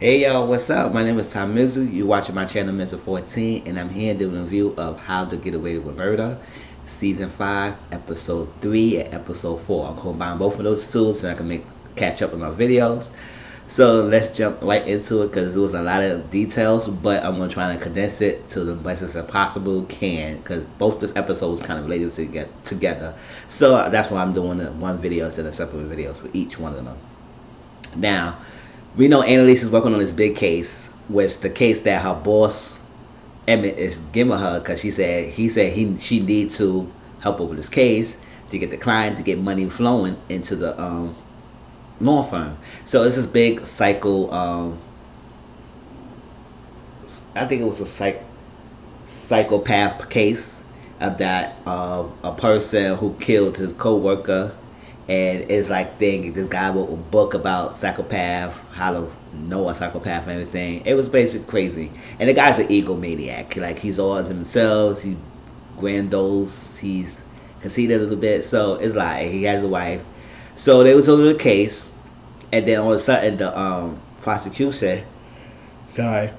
Hey y'all, what's up? My name is Mizzle. You're watching my channel Mizzle 14, and I'm here doing a review of How to Get Away with Murder, Season 5, Episode 3, and Episode 4. I'm combining both of those two so I can catch up on my videos. So let's jump right into it because there was a lot of details, but I'm going to try to condense it to the best as I possibly can because both these episodes kind of related to get together. So that's why I'm doing one video instead of separate videos for each one of them. Now, we know Annalise is working on this big case, which the case that her boss Emmett is giving her because she needs to help her with this case to get the client to get money flowing into the law firm. So it's this big I think it was a psychopath case of that a person who killed his co-worker, and it's like this guy wrote a book about psychopath, how to know a psychopath and everything. It was basically crazy. And the guy's an egomaniac. Like, he's all into himself, he's grandiose, he's conceited a little bit. So it's like he has a wife. So they was over the case, and then all of a sudden the prosecution the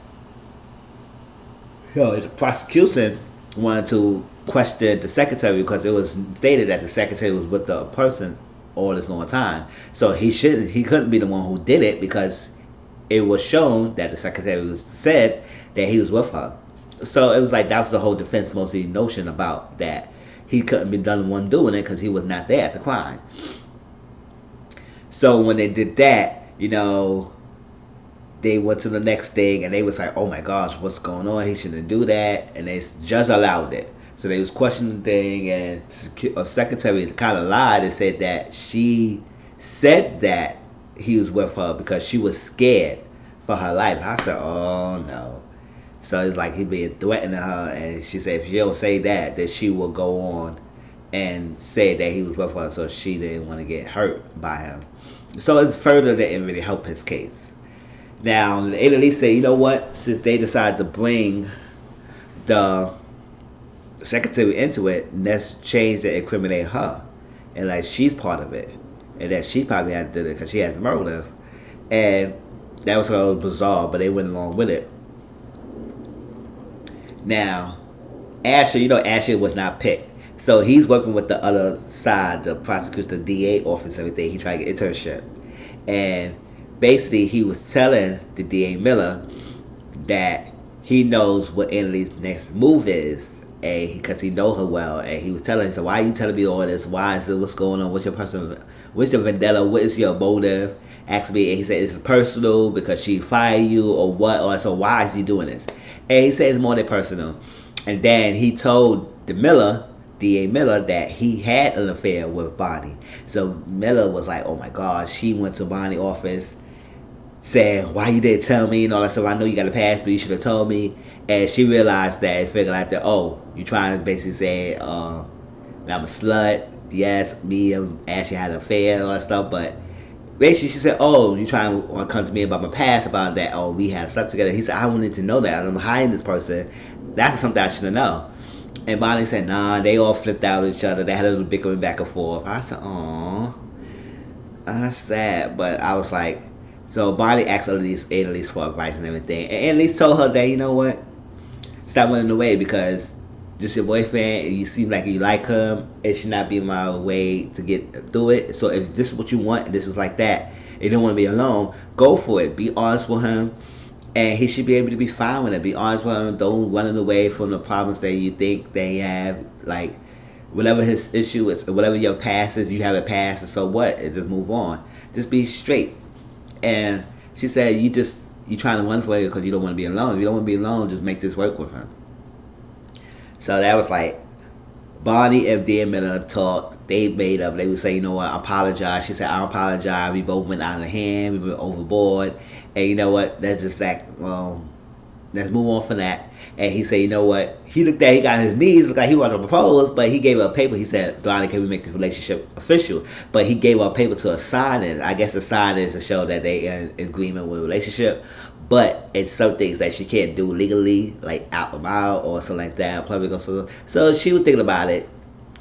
prosecution wanted to question the secretary because it was stated that the secretary was with the person all this long time. So he couldn't be the one who did it because it was shown that the secretary said that he was with her. So it was like that was the whole defense mostly notion about that he couldn't be the one doing it because he was not there at the crime. So when they did that, they went to the next thing and they was like, oh my gosh, what's going on? He shouldn't do that, and they just allowed it. So they was questioning the thing, and a secretary kind of lied and said that she said that he was with her because she was scared for her life. I said, oh no. So it's like he being threatening her, and she said if she don't say that, then she will go on and say that he was with her, so she didn't want to get hurt by him. So it's further that it really helped his case. Now, the Annalise said, you know what? Since they decided to bring the secretary into it, let's change and incriminate her, and like she's part of it, and that she probably had to do it because she had the motive, and that was a little bizarre, but they went along with it. Now, Asher, Asher was not picked, so he's working with the other side, the prosecutor, the DA office, everything. He tried to get internship, and basically he was telling the DA Miller that he knows what Annalise's next move is, and because he knows her well, and he was telling her, so why are you telling me all this? Why is it? What's going on? What's your vendetta? What is your motive? Asked me, and he said this is personal because she fired you or what, or so why is he doing this? And he said it's more than personal. And then he told the Miller, DA Miller, that he had an affair with Bonnie. So Miller was like, oh my gosh, he went to Bonnie's office saying, why you didn't tell me and all that stuff. I know you got a pass, but you should have told me. And she realized that and figured out that, oh, you trying to basically say that I'm a slut. Yes, me and Ashley had an affair and all that stuff. But basically she said, oh, you trying to come to me about my past, about that, oh, we had slept together. He said, I wanted to know that. I'm hiding this person. That's something I should have known. And Bonnie said, nah, they all flipped out at each other. They had a little bickering back and forth. I said, aw, that's sad. But I was like, so Bonnie asked Annalise for advice and everything. And Annalise told her that, you know what? Stop running away because just your boyfriend, and you seem like you like him. It should not be my way to get through it. So if this is what you want, and this was like that, and you don't want to be alone, go for it. Be honest with him, and he should be able to be fine with it. Be honest with him. Don't running away from the problems that you think they have. Like, whatever his issue is, whatever your past is, you have a past, and so what? And just move on. Just be straight. And she said, you trying to run for it because you don't want to be alone. If you don't want to be alone, just make this work with him. So that was like, Bonnie and Dan Miller talked. They made up. They would say, you know what, I apologize. She said, I apologize. We both went out of hand. We went overboard. And you know what, let's just let's move on from that. And he said, you know what, he looked at, he got on his knees, looked like he wanted to propose, but he gave her a paper. He said, Bonnie, can we make this relationship official? But he gave her a paper to sign it. I guess the sign is to show that they are in agreement with a relationship. But it's some things that she can't do legally, like out loud or something like that, public or something. So she was thinking about it,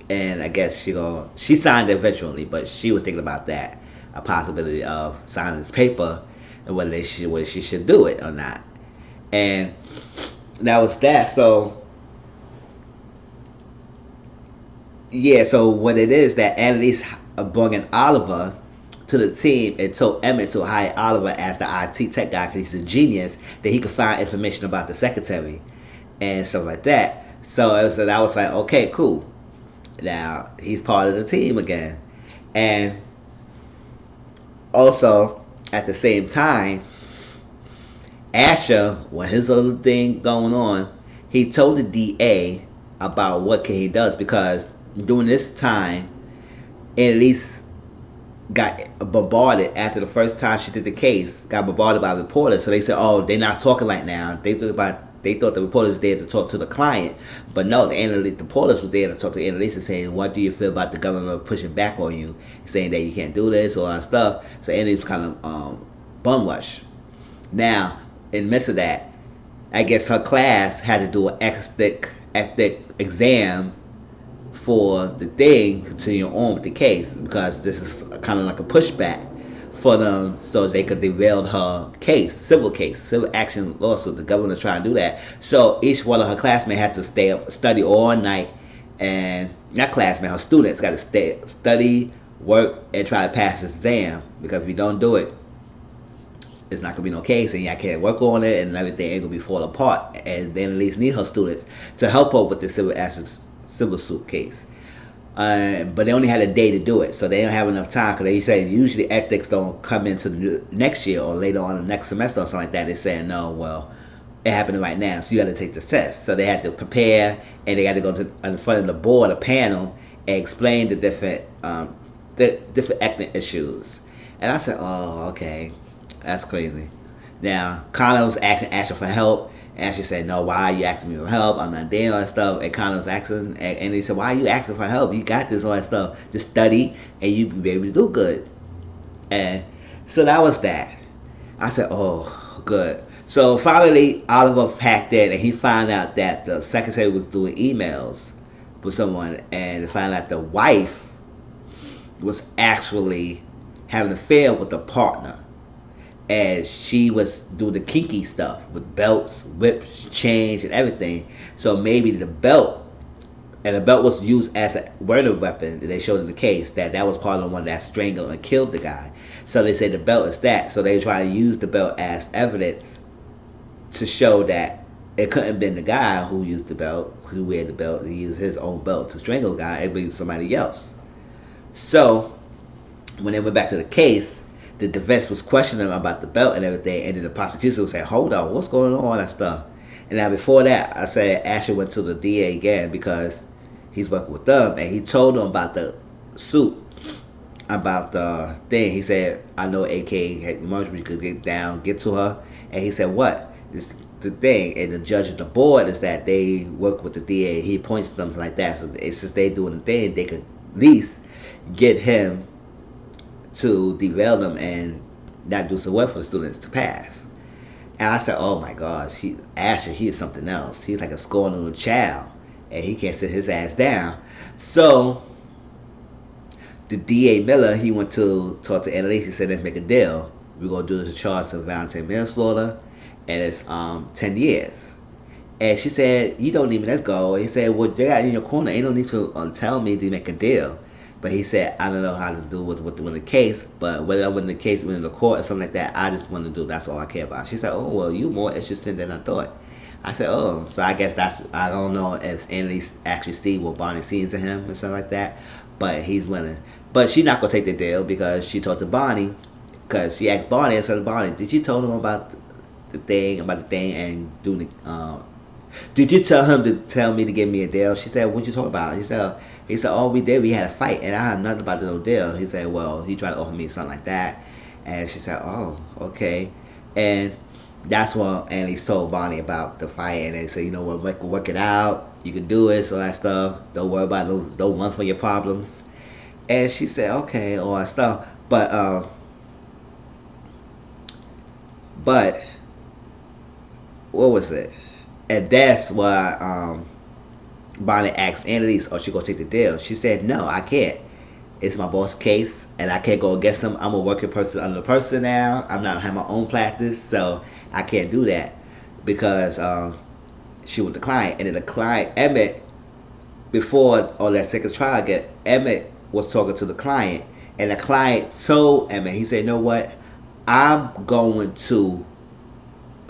and I guess she signed it eventually, but she was thinking about that, a possibility of signing this paper and whether she should do it or not. And that was that. So yeah, so what it is that Annalise brought Oliver to the team and told Emmett to hire Oliver as the IT tech guy because he's a genius that he could find information about the secretary and stuff like that. So I was like, okay, cool. Now he's part of the team again, and also at the same time, Asher, when his little thing going on, he told the DA about what he does because during this time, Annalise got bombarded after the first time she did the case, got bombarded by reporters. So they said, "Oh, they're not talking right now." They thought the reporters was there to talk to the client, but no, the reporters was there to talk to Annalise and saying, "What do you feel about the government pushing back on you, saying that you can't do this or all that stuff?" So Annalise was kind of bum rush. Now, in the midst of that, I guess her class had to do an ethic exam for the thing, continue on with the case because this is kind of like a pushback for them so they could derail her case, civil action lawsuit. The governor trying to do that. So each one of her classmates had to stay up, study all night, and not classmates, her students got to study, work, and try to pass this exam because if you don't do it, it's not gonna be no case, and y'all can't work on it, and everything ain't gonna be fall apart. And then at least need her students to help her with the civil suit case. But they only had a day to do it, so they don't have enough time because they say usually ethics don't come into the next year or later on the next semester or something like that. They say no, well, it happened right now, so you got to take this test. So they had to prepare, and they got to go to in front of the board, a panel, and explain the different ethnic issues. And I said, oh, okay. That's crazy. Now, Connor was asking for help, and she said, no, why are you asking me for help? I'm not there, all that stuff. And Connor was asking, and he said, why are you asking for help? You got this, all that stuff. Just study, and you be able to do good. And so that was that. I said, oh, good. So finally, Oliver hacked in, and he found out that the secretary was doing emails with someone, and found out the wife was actually having an affair with the partner. And she was doing the kinky stuff with belts, whips, chains, and everything. So maybe the belt, and the belt was used as a murder weapon. They showed in the case that was part of the one that strangled and killed the guy. So they say the belt is that. So they try to use the belt as evidence to show that it couldn't have been the guy who used the belt, who wear the belt. He used his own belt to strangle the guy. It was somebody else. So when they went back to the case, the defense was questioning him about the belt and everything, and then the prosecution was saying, hold on, what's going on, that stuff. And now before that, I said Asher went to the DA again because he's working with them, and he told them about the suit, about the thing. He said, I know AK had emergency, you could get to her. And he said, what? It's the thing, and the judge of the board is that they work with the DA. He appoints them like that, so since they doing the thing, they could at least get him to derail them and not do so well for the students to pass. And I said, oh my gosh, Asher, he is something else. He's like a scorned little child, and he can't sit his ass down. So the DA Miller, he went to talk to Annalise. He said, let's make a deal. We're going to do this charge of voluntary manslaughter, and it's 10 years. And she said, you don't need me, let's go. He said, well, they got in your corner. Ain't no need to tell me to make a deal. But he said, I don't know how to do with the case, but whether I win the case, win the court, or something like that, I just want to do, that's all I care about. She said, oh, well, you more interesting than I thought. I said, oh, so I guess I don't know if Annalise actually see what Bonnie sees in him and stuff like that, but he's winning. But she's not going to take the deal because she talked to Bonnie, because she asked Bonnie, and said, Bonnie, did you tell him about the thing, and do the, did you tell him to tell me to give me a deal? She said, what you talking about? He said, oh, we did. We had a fight, and I had nothing about the no deal. He said, well, he tried to offer me something like that. And she said, oh, okay. And that's when Annalise told Bonnie about the fight, and they said, you know what, work it out. You can do it, so that stuff. Don't worry about it. Don't run for your problems. And she said, okay, all that stuff. But what was it? And that's why Bonnie asked Annalise, oh, she gonna take the deal. She said, no, I can't. It's my boss' case, and I can't go against him. I'm a working person under the person now. I'm not have my own practice, so I can't do that because she was the client, and then the client Emmett before all that second trial again, Emmett was talking to the client, and the client told Emmett, he said, "You know what? I'm going to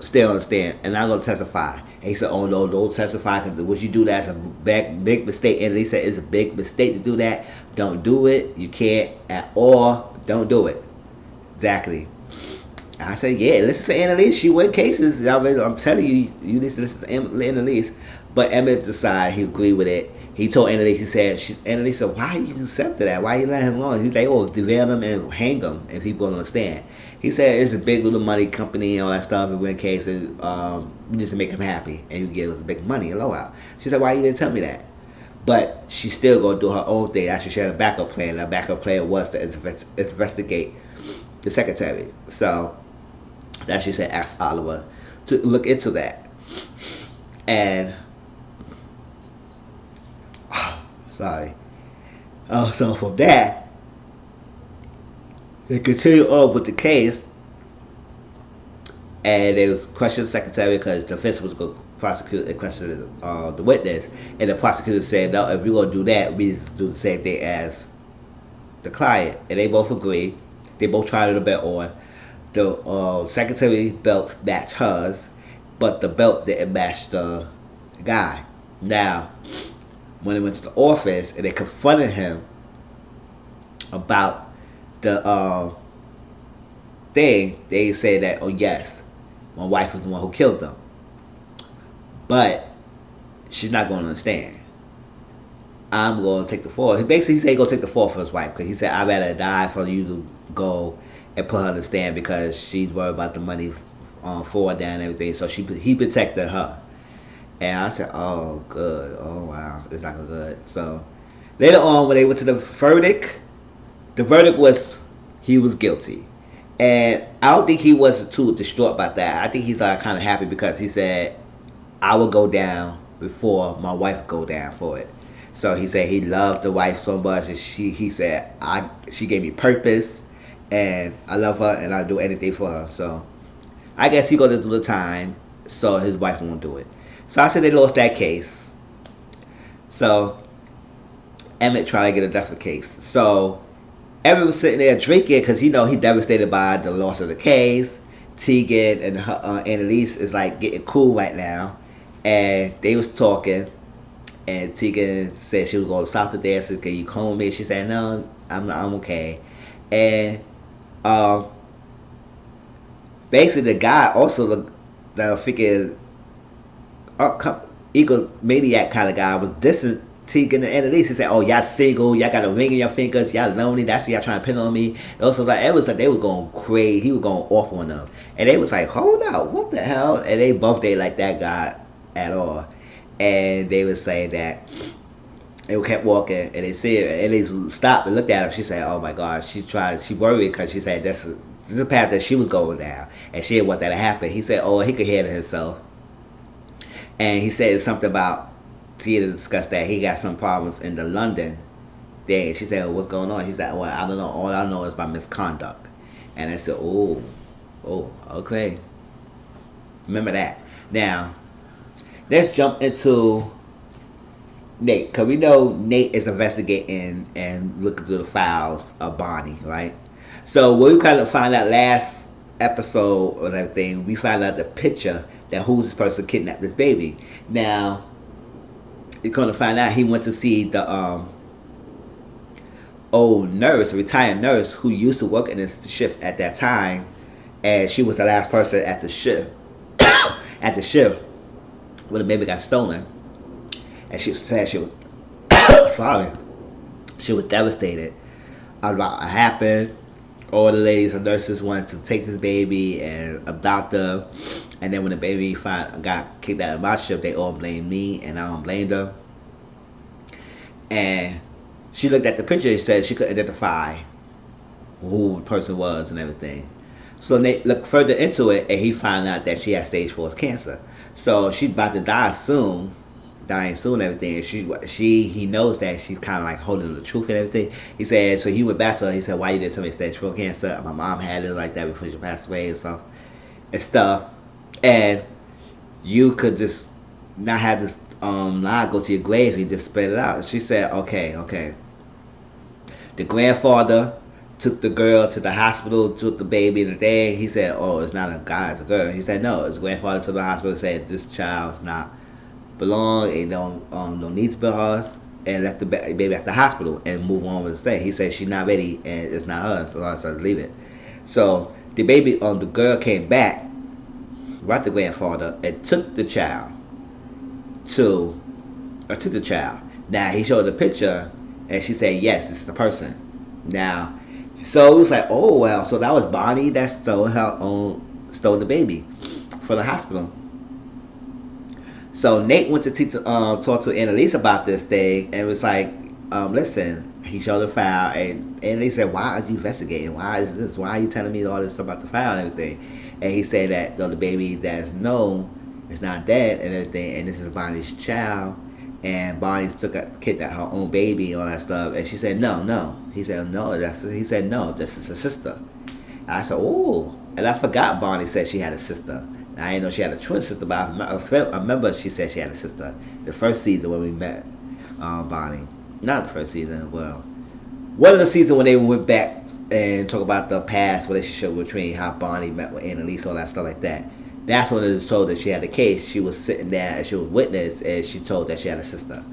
stay on the stand, and I'm going to testify." And he said, "Oh no, don't testify, because what you do, that's a big mistake." And he said, "It's a big mistake to do that. Don't do it. You can't at all. Don't do it." Exactly. I said, "Yeah, listen to Annalise. She win cases. I'm telling you, you need to listen to Annalise." But Emmett decided he agreed with it. He told Annalise, he said, Annalise said, "Why you accept that? Why you let him on?" He's like, "Oh, derail him and hang him if he won't understand." He said, "It's a big little money company and all that stuff. And win cases, just to make him happy, and you give us big money, a blowout." She said, "Why you didn't tell me that?" But she's still gonna do her own thing. Actually, she had a backup plan. That backup plan was to investigate the secretary. So that she said, ask Oliver to look into that. And sorry. So from that, they continued on with the case, and they was questioning the secretary because the defense was going to prosecute and question the witness, and the prosecutor said, "No, if we're going to do that, we need to do the same thing as the client." And they both agreed. They both tried it a bet on. The secretary belt matched hers, but the belt didn't match the guy. Now, when they went to the office and they confronted him about the thing, they said that, "Oh yes, my wife was the one who killed them," but she's not going to understand. "I'm going to take the fall." He basically said he going to take the fall for his wife, because he said, "I'd rather die for you to go and put her on the stand, because she's worried about the money for down and everything." So he protected her. And I said, "Oh, good. Oh, wow. It's not good." So later on, when they went to the verdict was he was guilty. And I don't think he was too distraught about that. I think he's kind of happy, because he said, "I will go down before my wife go down for it." So he said he loved the wife so much, and he said, she gave me purpose, and I love her, and I'll do anything for her. So I guess he going to do the time, so his wife won't do it. So I said they lost that case. So Emmett tried to get a different case. So Emmett was sitting there drinking, because he devastated by the loss of the case. Tegan and Annalise is like getting cool right now, and they was talking. And Tegan said she was going to South to dance. Said, "Can you come with me?" She said, "No, I'm okay." And basically the guy also looked, the freaking egomaniac kind of guy, was dissing Tegan and Annalise. He said, "Oh, y'all single, y'all got a ring in your fingers, y'all lonely, that's y'all trying to pin on me." It was like they was going crazy. He was going off on them, and they was like, "Hold up, what the hell?" And they both didn't like that guy at all. And they was saying that they kept walking, and they said, and they stopped and looked at him. She said, "Oh my God," she worried, because she said this is the path that she was going down, and she didn't want that to happen. He said, "Oh, he could handle himself." And he said something about, he had discussed that he got some problems in the London thing. She said, "Well, what's going on?" He said, "Well, I don't know. All I know is my misconduct." And I said, oh, okay. Remember that. Now, let's jump into Nate, because we know Nate is investigating and looking through the files of Bonnie, right? So when we kind of find out last episode or everything, we find out the picture that who's this person kidnapped this baby. Now, you're going to find out he went to see the old nurse, a retired nurse, who used to work in this shift at that time, and she was the last person at the shift when the baby got stolen. And she said she was sorry, she was devastated about what happened. All the ladies and nurses wanted to take this baby and adopt her, and then when the baby got kicked out of my shift, they all blamed me, and I don't blame her. And she looked at the picture and said she could identify who the person was and everything. So Nate looked further into it, and he found out that she had stage 4 cancer. So she's about to die soon. dying soon and everything. And he knows that she's kind of like holding the truth and everything. He said, so he went back to her. He said, why you didn't tell me it's that throat cancer? My mom had it like that before she passed away and stuff. And you could just not have this lie go to your grave. You just spit it out. She said, okay. The grandfather took the girl to the hospital, took the baby today. He said, oh, it's not a guy, it's a girl. He said, no, his grandfather to the hospital and said, this child's not belong, it don't need to be hers, and left the baby at the hospital and move on with the stay. He said she's not ready and it's not hers, so I said leave it. So the baby, the girl came back, brought the grandfather and took the child. Now he showed the picture and she said, yes, this is the person. Now, so it was like, oh well, so that was Bonnie that stole the baby from the hospital. So Nate went to talk to Annalise about this thing and was like, listen, he showed the file and Annalise said, why are you investigating? Why is this? Why are you telling me all this stuff about the file and everything? And he said that the baby that's known is not dead and everything, and this is Bonnie's child, and Bonnie took a kid that her own baby and all that stuff, and she said no. He said no, he said no, this is a sister. And I said, oh, and I forgot Bonnie said she had a sister. I didn't know she had a twin sister, but I remember she said she had a sister the first season when we met Bonnie. Not the first season, well, one of the seasons when they went back and talk about the past relationship between how Bonnie met with Annalise, all that stuff like that. That's when it was told that she had a case. She was sitting there and she was witness and she told that she had a sister.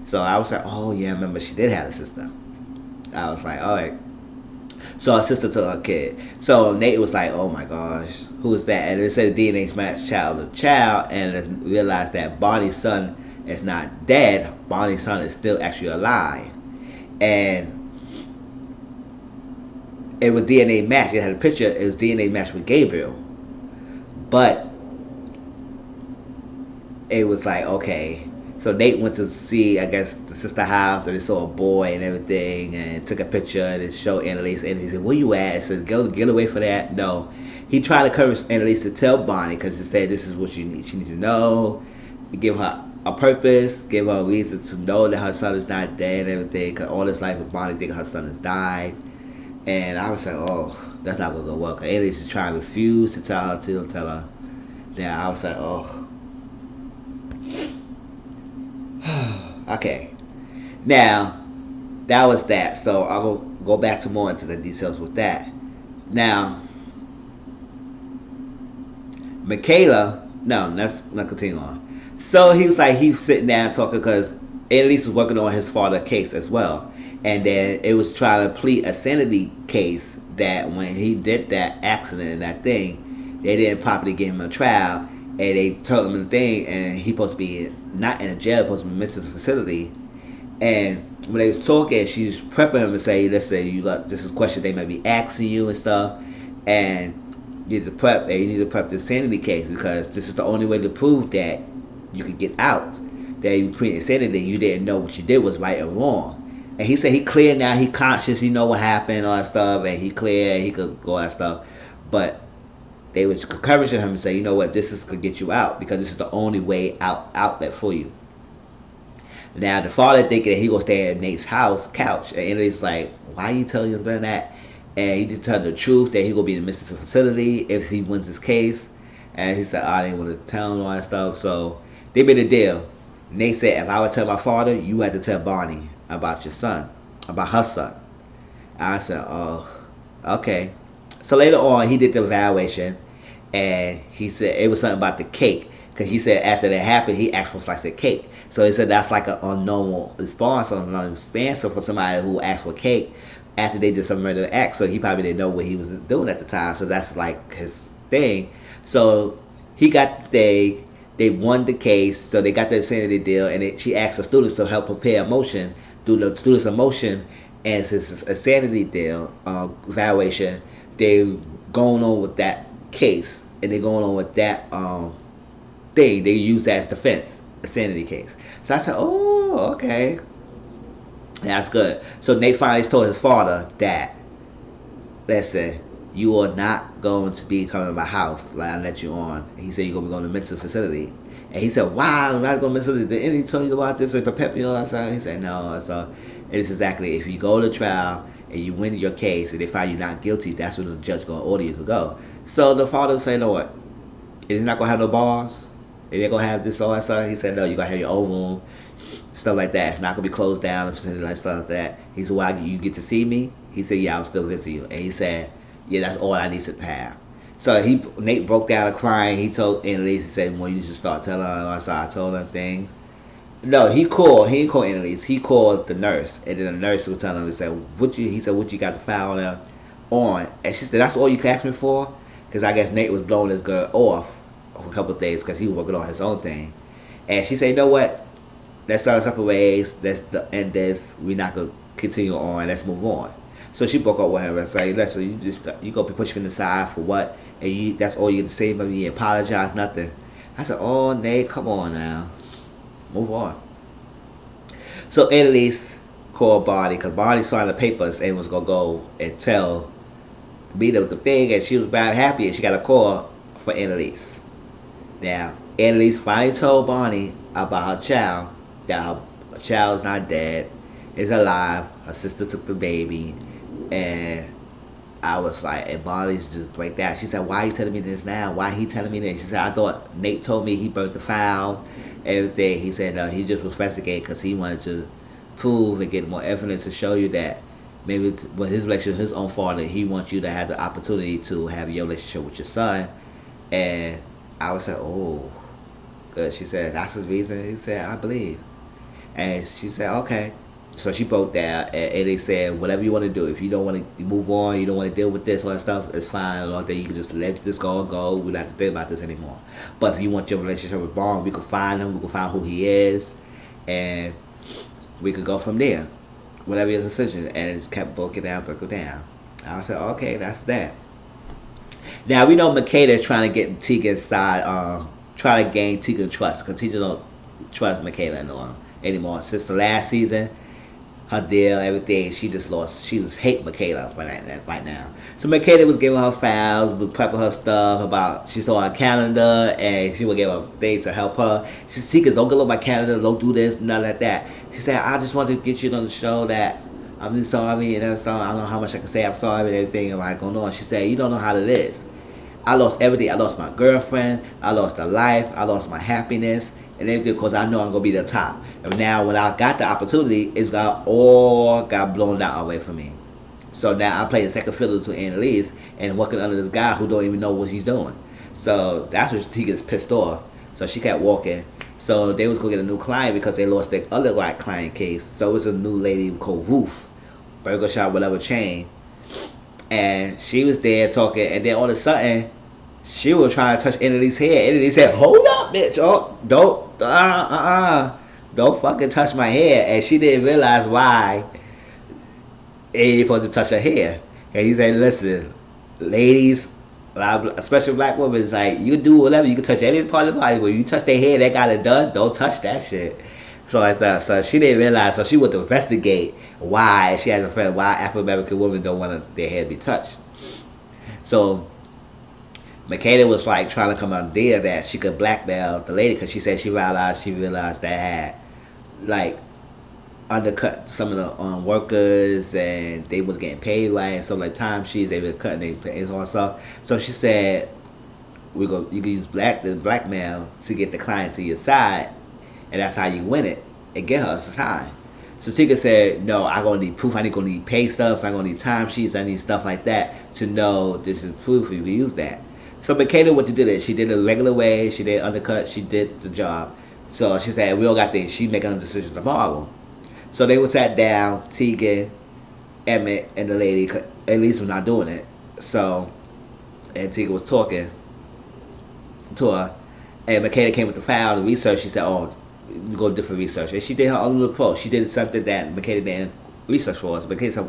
So I was like, oh yeah, I remember she did have a sister. I was like, all right. So her sister took her kid. So Nate was like, oh my gosh, who is that? And it said the DNA matched child to child, and realized that Bonnie's son is not dead. Bonnie's son is still actually alive. And it was DNA matched. It had a picture. It was DNA matched with Gabriel. But it was like, okay. So Nate went to see, I guess, the sister house, and they saw a boy and everything, and took a picture and it showed Annalise. And he said, where you at? I said, get away from that. No. He tried to encourage Annalise to tell Bonnie, because he said this is what she needs to know. Give her a purpose, give her a reason to know that her son is not dead and everything, because all this life of Bonnie thinking her son has died. And I was like, oh, that's not going to go well, because Annalise is trying to refuse to tell her. Then I was like, oh. Okay. Now, that was that. So I'll go back to more into the details with that. Now, Michaela, no, let's not continue on. So he was like, he's sitting down talking because Annalise was working on his father's case as well. And then it was trying to plead a sanity case that when he did that accident and that thing, they didn't properly give him a trial. And they told him the thing, and he supposed to be not in a jail, supposed to be in a mental facility. And when they was talking, she's prepping him to say, listen, this is a question they might be asking you and stuff, and you need to prep the sanity case, because this is the only way to prove that you could get out. That you pleaded insanity, you didn't know what you did was right or wrong. And he said he clear now, he conscious, he know what happened, all that stuff, and he clear, he could go all that stuff. But they was encouraging him to say, you know what, this could get you out, because this is the only way outlet for you. Now the father thinking that he gonna stay at Nate's couch, and it's like, why are you telling him that? And he just told the truth that he gonna be in the mental facility if he wins his case. And he said, I didn't want to tell him all that stuff. So they made a deal. Nate said, if I would tell my father, you had to tell Bonnie about your son, about her son. I said, oh, okay. So later on, he did the evaluation, and he said it was something about the cake, because he said after that happened, he asked for a slice of cake. So he said that's like an unnormal response, so for somebody who asked for cake after they did some murder act. So he probably didn't know what he was doing at the time. So that's like his thing. So he got the thing. They won the case, so they got the insanity deal, and she asked the students to help prepare a motion, do the students' a motion as his insanity deal evaluation. They going on with that case, and they going on with that thing. They use that as defense, insanity case. So I said, oh, okay, that's good. So Nate finally told his father that, listen, you are not going to be coming to my house like I let you on. He said you're gonna be going to mental facility. And he said, why I'm not going to mental facility? Did anyone tell you about this and prepare me all that stuff? He said, no. So it's exactly, if you go to trial and you win your case and they find you not guilty, that's when the judge gonna order you to go. So the father said, no what? He's not gonna have no bars. They're gonna have this all that stuff. He said, no, you're gonna have your own room, stuff like that. It's not gonna be closed down or something like stuff like that. He said, well, you get to see me? He said, yeah, I'll still visit you. And he said, yeah, that's all I need to have. So Nate broke down crying. He told Annalise, he said, well, you need to start telling her. So I told her things. No, he didn't call Annalise. He called the nurse, and then the nurse was telling him, he said, what you got the file on? And she said, that's all you can ask me for? Because I guess Nate was blowing this girl off for a couple of days because he was working on his own thing. And she said, you know what? Let's start separate ways. Let's end this. We're not going to continue on. Let's move on. So she broke up with him and said, listen, you go be pushing me aside for what? And that's all you can say about me. You apologize, nothing. I said, oh, Nate, come on now. Move on. So Annalise called Barney because Barney signed the papers and was going to go and tell me the thing, and she was bad happy, and she got a call for Annalise. Now, Annalise finally told Barney about her child, that her child is not dead, is alive, her sister took the baby, and I was like, and Barney's just break down. She said, why are you telling me this now? Why he telling me this? She said, I thought Nate told me he burnt the file, everything. He said, no, he just was investigating because he wanted to prove and get more evidence to show you that maybe with his relationship, his own father, he wants you to have the opportunity to have your relationship with your son. And I was like, oh, good. She said, that's his reason. He said, I believe. And she said, okay. So she broke down, and they said, whatever you want to do. If you don't want to move on, you don't want to deal with this, all that stuff, it's fine. All day you can just let this go. We don't have to think about this anymore. But if you want your relationship with Barn, we can find him. We can find who he is, and we could go from there. Whatever your decision. And it just kept broken down. I said, okay, that's that. Now, we know Makeda is trying to get Tegan's side, trying to gain Tegan's trust, because Tegan don't trust Makeda anymore. Since the last season, her deal, everything, she just hate Makeda right now. So Makeda was giving her files, was prepping her stuff about, she saw her calendar, and she would give her things to help her. She said, Tegan, don't go look at my calendar, don't do this, none like that. She said, I just want to get you on the show that I'm sorry, and so I don't know how much I can say I'm sorry and everything about going on. She said, you don't know how it is. I lost everything. I lost my girlfriend, I lost the life, I lost my happiness, and everything because I know I'm going to be the top. And now when I got the opportunity, it's got blown out away from me. So now I play the second fiddle to Annalise and working under this guy who don't even know what he's doing. So that's when he gets pissed off. So she kept walking. So they was going to get a new client because they lost their other client case. So it was a new lady called Ruth, burger shop, whatever chain. And she was there talking, and then all of a sudden, she was trying to touch Annalise's hair. Annalise said, hold up, bitch. Oh, don't fucking touch my hair. And she didn't realize why they ain't supposed to touch her hair. And he said, listen, ladies, especially black women, it's like, you do whatever. You can touch any part of the body. When you touch their hair, they got it done. Don't touch that shit. So like that. So she didn't realize. So she went to investigate why she has a friend, why Afro-American women don't want their hair to be touched. So Makeda was like trying to come out there that she could blackmail the lady because she said she realized that had like undercut some of the workers and they was getting paid right and so like time sheets they were cutting their pay and all that stuff. So she said you can use blackmail to get the client to your side, and that's how you win it and get her some time. So Tika said, no, I'm going to need proof. I'm going to need pay stubs. I'm going to need timesheets. I need stuff like that to know this is proof. You can use that. So Makeda, what she did it. She did it the regular way. She did undercut. She did the job. So she said, we all got things. She making a decision tomorrow. So they were sat down, Tegan, Emmett, and the lady. At least we're not doing it. So, and Tegan was talking to her. And Makeda came with the file, the research. She said, oh, you go different research. And she did her own little approach. She did something that Makeda didn't research for us. Makeda said,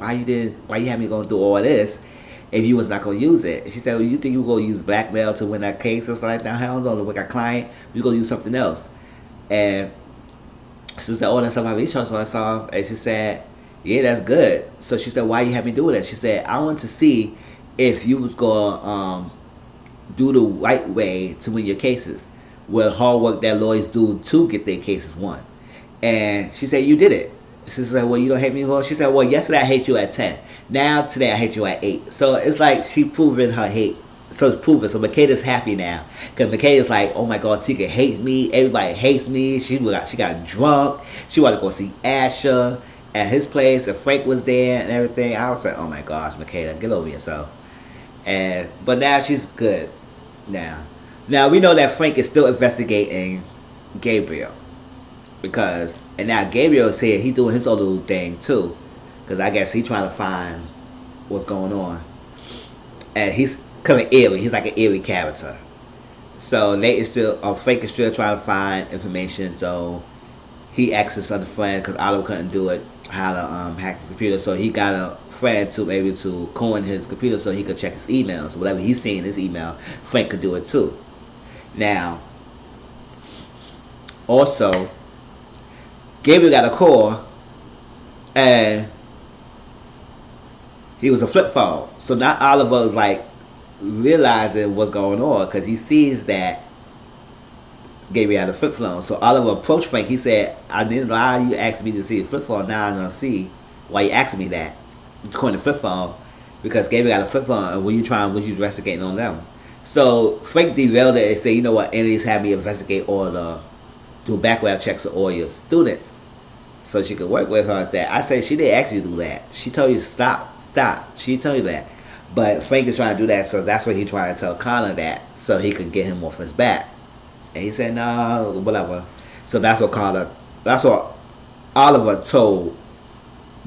why you had me going through all this if you was not going to use it? And she said, well, you think you were going to use blackmail to win that case or something like that? Hell no, with our client, we going to use something else. And she said, oh, that's my research. So I saw, and she said, yeah, that's good. So she said, why you have me doing that? She said, I want to see if you was gonna do the right way to win your cases, with hard work that lawyers do to get their cases won. And she said, you did it. She said, well, you don't hate me anymore. She said, well, yesterday I hate you at 10. Now, today I hate you at 8. So it's like she proving her hate. So it's proven. So Makeda's happy now. Because Makeda's like, oh my God, Tika hates me. Everybody hates me. She got drunk. She wanted to go see Asher at his place. And Frank was there and everything. I was like, oh my gosh, Makeda, get over yourself. But now she's good. Now we know that Frank is still investigating Gabriel. And now Gabriel's here, he doing his own little thing too. Because I guess he's trying to find what's going on. And he's kind of eerie. He's like an eerie character. So Frank is still trying to find information. So he asked his other friend, because Oliver couldn't do it, how to hack his computer. So he got a friend to able to coin his computer so he could check his emails. Whatever he's seeing in his email, Frank could do it too. Now, also, Gabriel got a call, and he was a flip phone. So now Oliver is like realizing what's going on, because he sees that Gabriel had a flip phone. So Oliver approached Frank. He said, I didn't know why you asked me to see a flip phone. Now I don't see why you asking me that. According to flip phone, because Gabriel got a flip phone, and when you investigating on them. So Frank derailed it and said, you know what, Annalise had me investigate do background checks of all your students, so she could work with her at that. I said, she didn't actually do that. She told you stop. She told you that. But Frank is trying to do that, so that's what he tried to tell Connor that, so he could get him off his back. And he said, no, whatever. So that's what Oliver told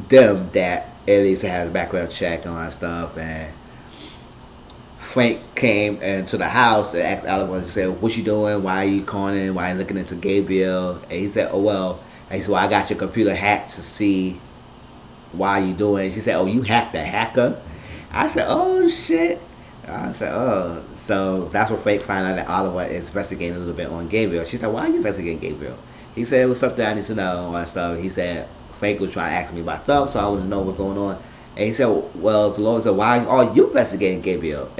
them, that Annalise has a background check and all that stuff. And Frank came into the house and asked Oliver, and said, what you doing? Why are you calling? Why are you looking into Gabriel? And he said, oh, well. And he said, well, I got your computer hacked to see why you doing. She said, oh, you hacked a hacker? I said, oh, shit. I said, oh. So that's what Frank found out, that Oliver is investigating a little bit on Gabriel. She said, why are you investigating Gabriel? He said, it was something I need to know and all that stuff. He said, Frank was trying to ask me about stuff, so I wanted to know what's going on. And he said, well, the Lord said, why are you investigating Gabriel?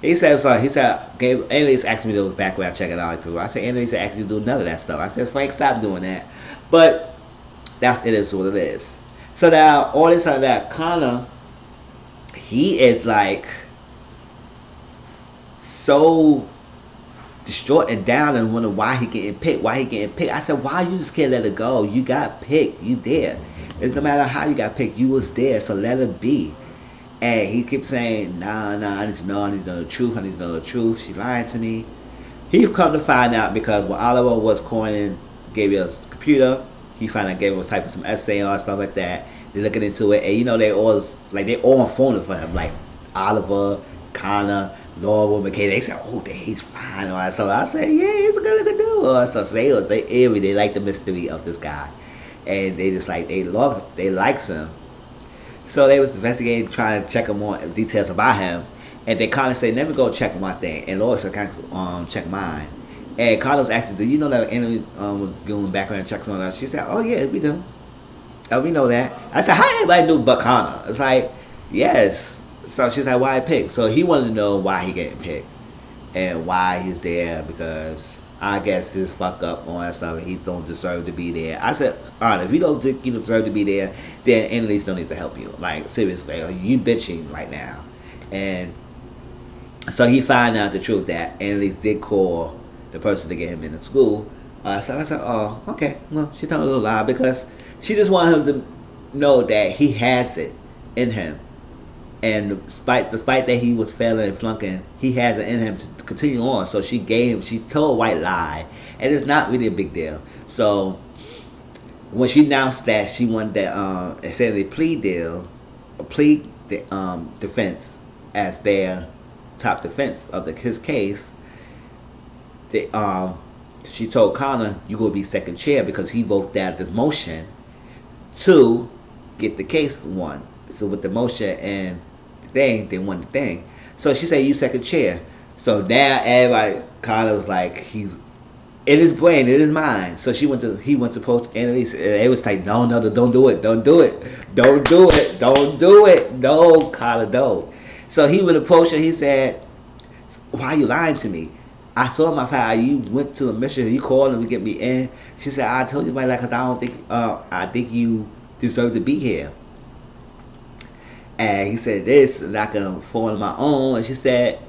He said, Annalise asked me to do background check and all that people. I said, Annalise asked you to do none of that stuff. I said, Frank, stop doing that. But it is what it is. So now, all this and that, Connor, he is like so distraught and down and wondering why he getting picked. I said, why you just can't let it go? You got picked. You there. It's no matter how you got picked, you was there, so let it be. And he kept saying, nah, I need to know the truth. She lied to me. He come to find out, because when Oliver was coining Gabriel's computer, he found out Gabriel was typing some essay and all that stuff like that. They're looking into it, and you know, they all on phone for him, like Oliver, Connor, Laura, McKay. They said, oh, he's fine. All right. So I said, yeah, he's a good looking dude. So they like the mystery of this guy. And they just like, they likes him. So they was investigating, trying to check more details about him. And they kind of say, let me go check my thing. And Laura said, can I check mine? And Carlos asked, do you know that Anna was doing background checks on us? She said, oh yeah, we do. Oh, we know that. I said, how everybody do but Connor? It's like, yes. So she's like, why pick? So he wanted to know why he getting picked and why he's there, because I guess he's fucked up on that stuff and he don't deserve to be there. I said, alright, if you don't think you deserve to be there, then Annalise don't need to help you. Like, seriously, like, you bitching right now. And so he found out the truth that Annalise did call the person to get him into school. So I said, oh, okay. Well, she's telling a little lie, because she just wanted him to know that he has it in him. And despite that he was failing and flunking, he has it in him to continue on. So she told a white lie. And it's not really a big deal. So when she announced that she wanted that essentially plea defense as their top defense of his case, she told Connor, you gonna be second chair, because he voted down this motion to get the case won. So with the motion and the thing, they won the thing. So she said, you second chair. So now everybody, Connor was like, he's in his brain, in his mind. So he went to post Annalise, and it was like, no, don't do it. No, Connor, don't. So he would approach her. He said, "Why are you lying to me? I saw my file. You went to the mission. You called him to get me in." She said, "I told you my life because I don't think I think you deserve to be here." And he said, "This is not gonna fall on my own." And she said,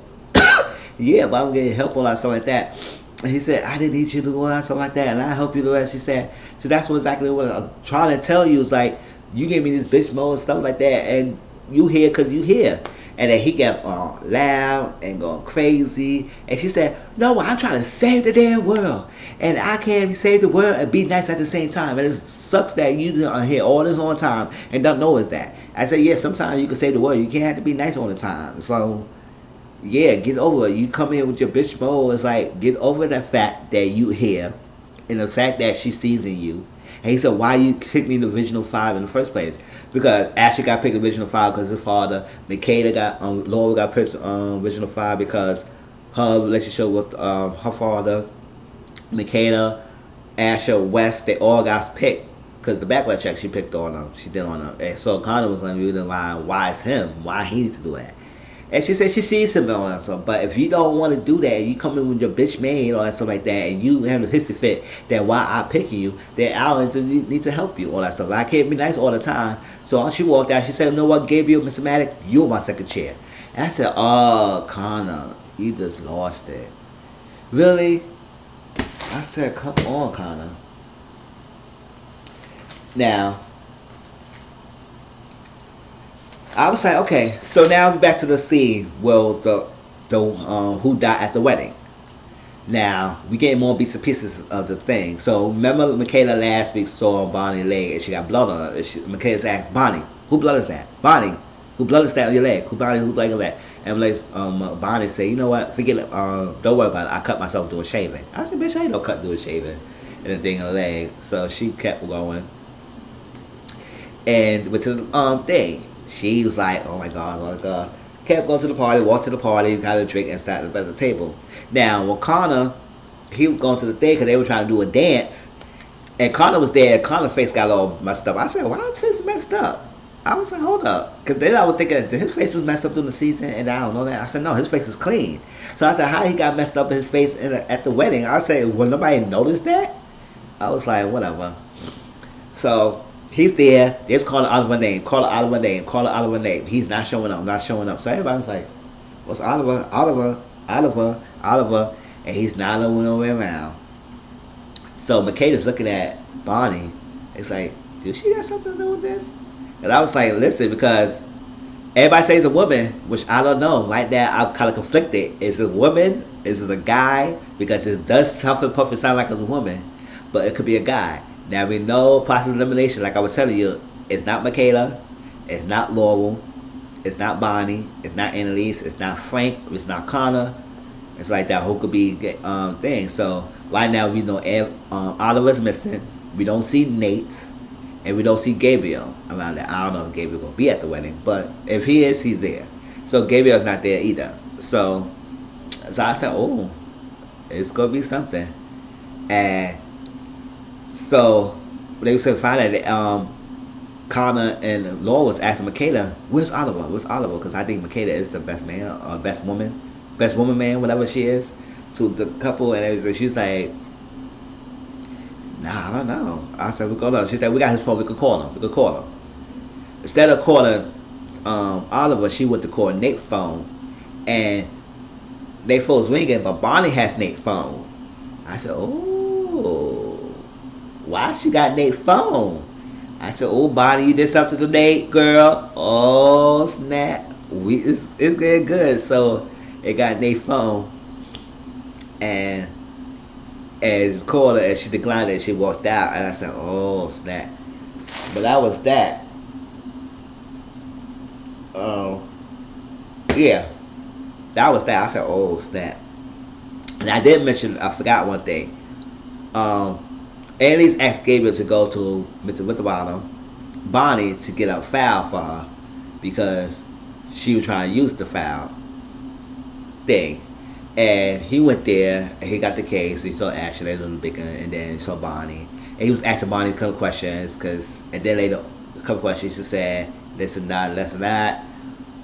"Yeah, but I'm getting help on that stuff like that." And he said, "I didn't need you to do that stuff like that, and I help you do that." She said, "So that's what exactly what I'm trying to tell you is like you gave me this bitch mode and stuff like that, and you here because you here." And then he got loud and going crazy. And she said, "No, I'm trying to save the damn world. And I can't save the world and be nice at the same time. And it sucks that you are here all this long time and don't know it's that." I said, "Yeah, sometimes you can save the world. You can't have to be nice all the time. So, yeah, get over it. You come here with your bitch mode. It's like, get over the fact that you here and the fact that she sees in you." And he said, "Why you picked me the original 5 in the first place?" Because Ashley got picked the original 5 because his father. Makeda got, Laura got picked original 5 because her relationship with her father. Makeda, Asher, West, they all got picked because the background check she picked on them. She did on them. And so Connor was like, why it's him? Why he needs to do that? And she said she sees him and all that stuff. But if you don't want to do that, you come in with your bitch maid, all that stuff like that, and you have a hissy fit that why I'm picking you, then I need to help you, all that stuff. I can't be nice all the time. So she walked out. She said, "You know what, Gabriel, Mr. Maddox, you're my second chair." And I said, "Oh, Connor, you just lost it." Really? I said, "Come on, Connor." Now, I was like, okay, so now we're back to the scene. Well, the who died at the wedding. Now we getting more bits and pieces of the thing. So remember, Michaela last week saw Bonnie's leg and she got blood on her. Michaela's asked Bonnie, "Who blood is that? Bonnie, who blood is that on your leg? Who blood is that?" And like, Bonnie said, "You know what? Forget it. Don't worry about it. I cut myself doing shaving." I said, "Bitch, I ain't no cut doing shaving." And the thing in the leg. So she kept going. And went to the thing. She was like, "Oh my god, oh my god." Kept going to the party, walked to the party, got a drink, and sat at the table. Now, when Connor, he was going to the thing because they were trying to do a dance. And Connor was there. Connor's face got all messed up. I said, "Why is his face messed up?" I was like, "Hold up." Because then I was thinking that his face was messed up during the season, and I don't know that. I said, "No, his face is clean." So I said, "How he got messed up in his face at the wedding?" I said, "Well, nobody noticed that?" I was like, whatever. So he's there. They just call it out of a name. Call it out of a name. Call it out of a name. He's not showing up. Not showing up. So everybody's like, "What's Oliver? Oliver? Oliver? Oliver?" And he's not no way around. So Makeda's looking at Bonnie. It's like, "Do she got something to do with this?" And I was like, "Listen," because everybody says a woman, which I don't know. Like that, I'm kind of conflicted. Is it a woman? Is it a guy? Because it does something perfect sound like it's a woman, but it could be a guy. Now we know process of elimination, like I was telling you, it's not Michaela, it's not Laurel, it's not Bonnie, it's not Annalise, it's not Frank, it's not Connor. It's like that who could be thing. So right now we know Oliver's missing. We don't see Nate, and we don't see Gabriel around there. I don't know if Gabriel gonna be at the wedding, but if he is, he's there. So Gabriel's not there either. So I said, "Oh, it's gonna be something." And so they said finally, Connor and Laura was asking Makeda, "Where's Oliver? Where's Oliver?" Because I think Makeda is the best man or best woman, man, whatever she is, to the couple. And everything. She's like, "Nah, I don't know." I said, "We go." She said, "We got his phone. We could call him. We could call him." Instead of calling Oliver, she went to call Nate's phone, and Nate's phone was ringing, but Bonnie has Nate's phone. I said, "Oh. Why she got Nate's phone?" I said, "Oh, Bonnie, you did something to Nate, girl. Oh, snap. It's getting good." So it got Nate's phone. And as called her, and she declined it, she walked out. And I said, "Oh, snap." But that was that. Yeah. That was that. I said, "Oh, snap." And I did mention, I forgot one thing. Annalise asked Gabriel to go to Mr. Winterbottom, Bonnie, to get a file for her because she was trying to use the file thing. And he went there and he got the case. He saw Ashley a little bit, and then he saw Bonnie. And he was asking Bonnie a couple questions, and then later a couple questions she said, "This and that, this and that."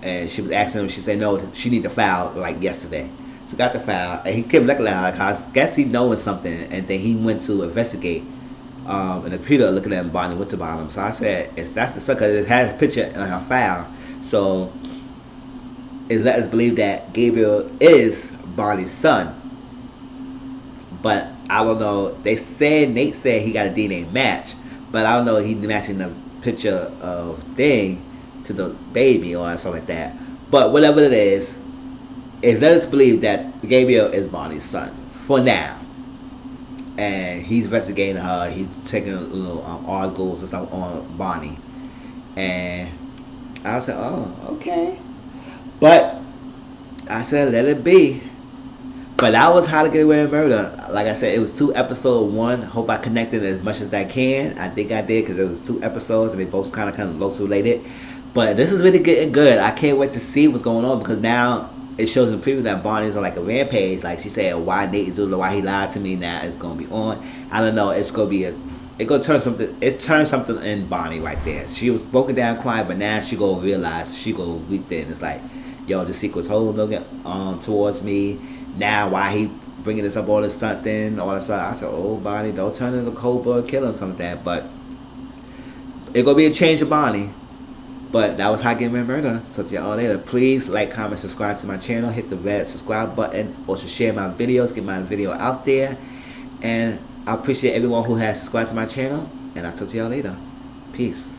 and she was asking him. She said no, she need the file like yesterday. So got the file, and he kept looking at her. I guess he knowing something, and then he went to investigate. And the computer looking at Bonnie went to bottom. So I said, if that's the sucker, it has a picture in her file. So it let us believe that Gabriel is Bonnie's son. But I don't know. Nate said he got a DNA match, but I don't know. He matching the picture of thing to the baby or something like that. But whatever it is, it let us believe that Gabriel is Bonnie's son for now. And he's investigating her. He's taking little articles and stuff on Bonnie. And I said, oh, okay. But I said, let it be. But that was How to Get Away with Murder. Like I said, it was 2 episodes. One, hope I connected as much as I can. I think I did because it was 2 episodes and they both kind of close related. But this is really getting good. I can't wait to see what's going on because now it shows in the preview that Bonnie's on like a rampage. Like she said, why Nate Zula, why he lied to me. Now it's gonna be on. I don't know. It's gonna be it gonna turn something. It turned something in Bonnie right there. She was broken down crying, but now she gonna realize she gonna weep there. And it's like, yo, the secret's holding towards me. Now why he bringing this up all this something, all this stuff. I said, oh Bonnie, don't turn into a cold blood killer or something like that. But it gonna be a change of Bonnie. But that was How to Get Away with Murder. So to y'all later. Please like, comment, subscribe to my channel. Hit the red subscribe button. Also share my videos. Get my video out there. And I appreciate everyone who has subscribed to my channel. And I'll talk to y'all later. Peace.